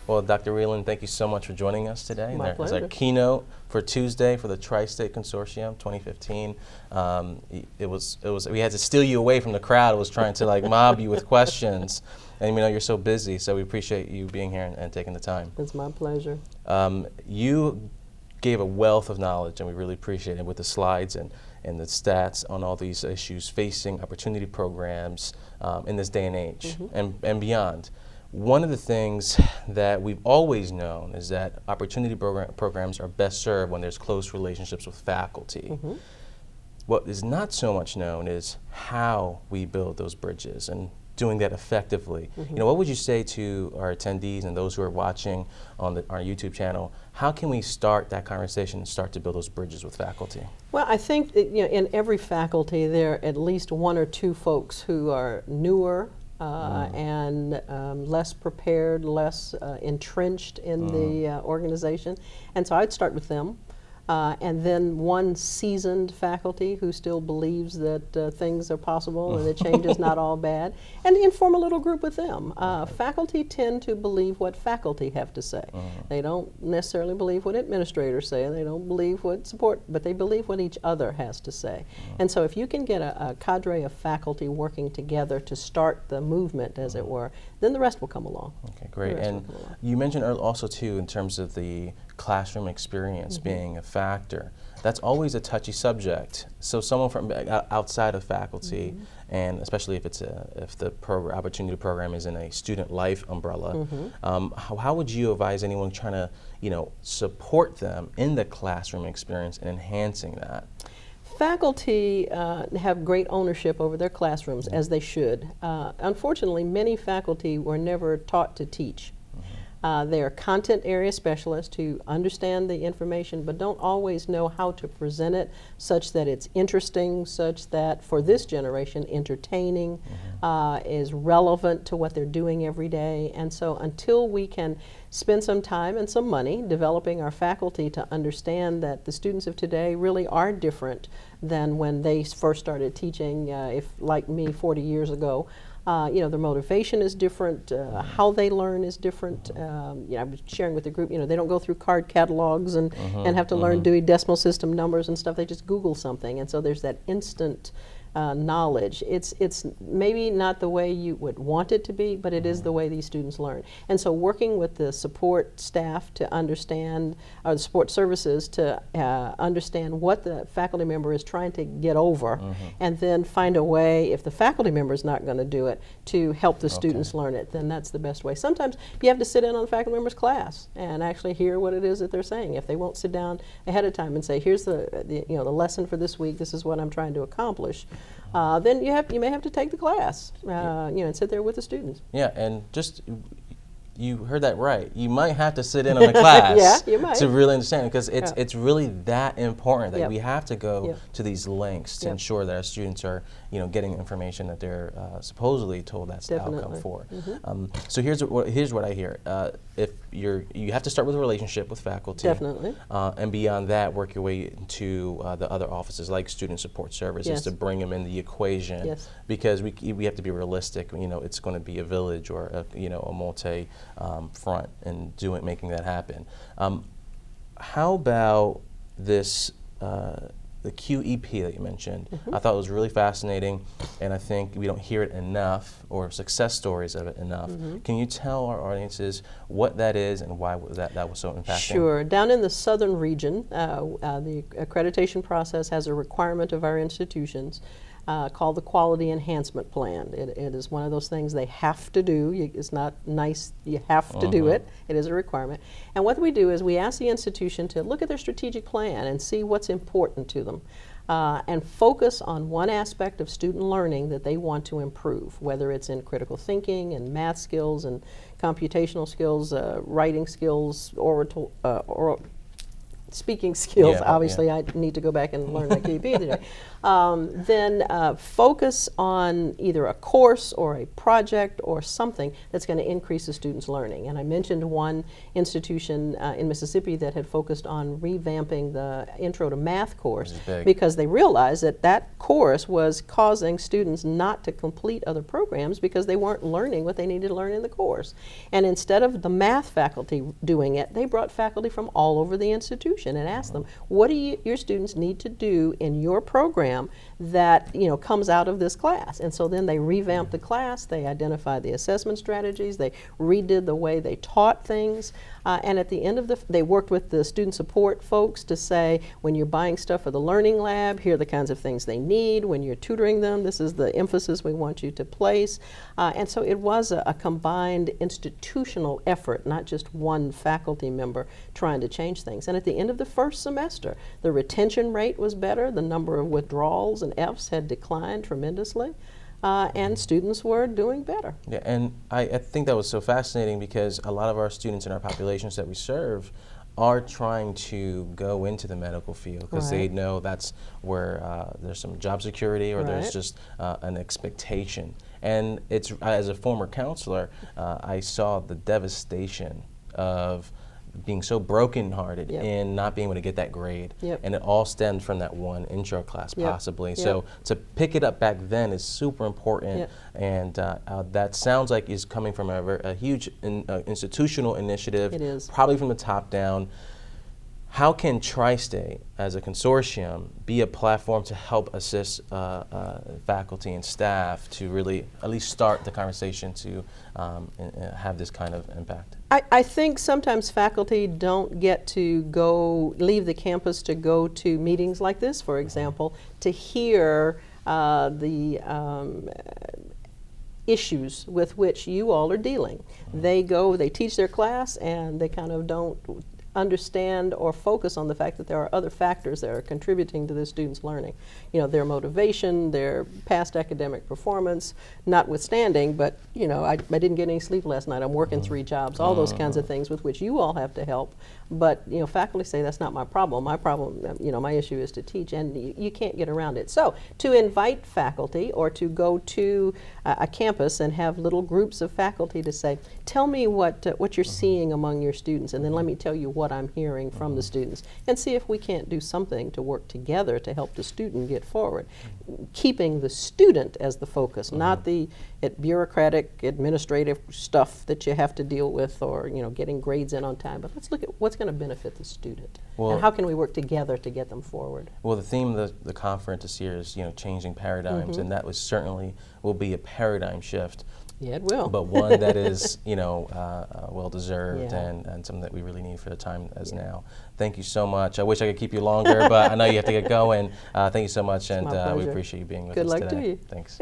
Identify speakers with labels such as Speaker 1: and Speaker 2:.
Speaker 1: Well, Dr. Wheelan, thank you so much for joining us today.
Speaker 2: My
Speaker 1: As our
Speaker 2: pleasure.
Speaker 1: keynote for Tuesday for the Tri-State Consortium 2015. We had to steal you away from the crowd. It was trying to like mob you with questions. And we know you're so busy, so we appreciate you being here and taking the time.
Speaker 2: It's my pleasure.
Speaker 1: You gave a wealth of knowledge, and we really appreciate it with the slides and the stats on all these issues facing opportunity programs in this day and age and beyond. One of the things that we've always known is that opportunity programs are best served when there's close relationships with faculty. What is not so much known is how we build those bridges and doing that effectively. You know, what would you say to our attendees and those who are watching on our YouTube channel? How can we start that conversation and start to build those bridges with faculty?
Speaker 2: Well, I think that, in every faculty there are at least one or two folks who are newer and less prepared, less entrenched in the organization. And so I'd start with them. And then one seasoned faculty who still believes that things are possible and that change is not all bad, and inform a little group with them. Faculty tend to believe what faculty have to say. They don't necessarily believe what administrators say, and they don't believe what support, but they believe what each other has to say. And so if you can get a cadre of faculty working together to start the movement, as it were, then the rest will come along.
Speaker 1: Okay, great. And you mentioned also too, in terms of the classroom experience being a factor. That's always a touchy subject. So someone from outside of faculty, and especially if the opportunity program is in a student life umbrella, how would you advise anyone trying to support them in the classroom experience and enhancing that?
Speaker 2: Faculty have great ownership over their classrooms, as they should. Unfortunately, many faculty were never taught to teach. They are content area specialists who understand the information but don't always know how to present it such that it's interesting, such that for this generation entertaining, is relevant to what they're doing every day. And so until we can spend some time and some money developing our faculty to understand that the students of today really are different than when they first started teaching, if like me 40 years ago, their motivation is different, how they learn is different. I was sharing with the group, they don't go through card catalogs and have to learn Dewey Decimal System numbers and stuff. They just Google something, and so there's that instant knowledge. It's maybe not the way you would want it to be, but it is the way these students learn. And so working with the support staff to understand, or the support services to understand what the faculty member is trying to get over, and then find a way, if the faculty member is not going to do it, to help the students learn it, then that's the best way. Sometimes you have to sit in on the faculty member's class and actually hear what it is that they're saying. If they won't sit down ahead of time and say, here's the lesson for this week, this is what I'm trying to accomplish, then you may have to take the class, and sit there with the students.
Speaker 1: Yeah, and you heard that right. You might have to sit in on a class
Speaker 2: Yeah, you might.
Speaker 1: to really understand it, because it's really that important that we have to go to these lengths to ensure that our students are getting information that they're supposedly told that's the outcome for. So here's what I hear. If you have to start with a relationship with faculty.
Speaker 2: Definitely.
Speaker 1: And beyond that, work your way into the other offices like student support services to bring them in the equation. Because we have to be realistic. It's going to be a village or a multi front and making that happen. How about this? The QEP that you mentioned, I thought it was really fascinating, and I think we don't hear it enough, or success stories of it enough. Can you tell our audiences what that is and why that was so impactful? Sure.
Speaker 2: Down in the southern region, the accreditation process has a requirement of our institutions called the Quality Enhancement Plan. It is one of those things they have to do. It's not nice, you have to do it. It is a requirement. And what we do is we ask the institution to look at their strategic plan and see what's important to them. And focus on one aspect of student learning that they want to improve, whether it's in critical thinking and math skills and computational skills, writing skills, oral speaking skills. Obviously I need to go back and learn my QEP today. then focus on either a course or a project or something that's going to increase the student's learning. And I mentioned one institution in Mississippi that had focused on revamping the Intro to Math course because they realized that that course was causing students not to complete other programs because they weren't learning what they needed to learn in the course. And instead of the math faculty doing it, they brought faculty from all over the institution and asked them, what do your students need to do in your program that comes out of this class? And so then they revamped the class, they identified the assessment strategies, they redid the way they taught things, and at the end of they worked with the student support folks to say, when you're buying stuff for the learning lab, here are the kinds of things they need. When you're tutoring them, this is the emphasis we want you to place. And so it was a combined institutional effort, not just one faculty member trying to change things. And at the end of the first semester, the retention rate was better, the number of withdrawals and Fs had declined tremendously. And students were doing better.
Speaker 1: Yeah, and I think that was so fascinating because a lot of our students in our populations that we serve are trying to go into the medical field because they know that's where there's some job security or there's just an expectation. And it's, as a former counselor, I saw the devastation of being so brokenhearted in not being able to get that grade. And it all stemmed from that one intro class possibly. So to pick it up back then is super important. And that sounds like is coming from a huge institutional initiative.
Speaker 2: It is.
Speaker 1: Probably from the top down. How can Tri-State, as a consortium, be a platform to help assist faculty and staff to really at least start the conversation to have this kind of impact?
Speaker 2: I think sometimes faculty don't get to leave the campus to go to meetings like this, for example, to hear the issues with which you all are dealing. They teach their class, and they kind of don't understand or focus on the fact that there are other factors that are contributing to the students' learning. Their motivation, their past academic performance, notwithstanding, but I didn't get any sleep last night, I'm working 3 jobs, all those kinds of things with which you all have to help. But faculty say that's not my problem. My problem, my issue is to teach, and you can't get around it. So to invite faculty or to go to a campus and have little groups of faculty to say, tell me what you're seeing among your students, and then let me tell you what I'm hearing from the students, and see if we can't do something to work together to help the student get forward. Keeping the student as the focus, not the bureaucratic, administrative stuff that you have to deal with, or getting grades in on time. But let's look at what's going to benefit the student, and how can we work together to get them forward.
Speaker 1: Well, the theme of the conference this year is changing paradigms, and that will be a paradigm shift.
Speaker 2: Yeah, it will.
Speaker 1: But one that is, well deserved and something that we really need for the time as now. Thank you so much. I wish I could keep you longer, but I know you have to get going. Thank you so much, and we appreciate you being with us today.
Speaker 2: Good luck to you.
Speaker 1: Thanks.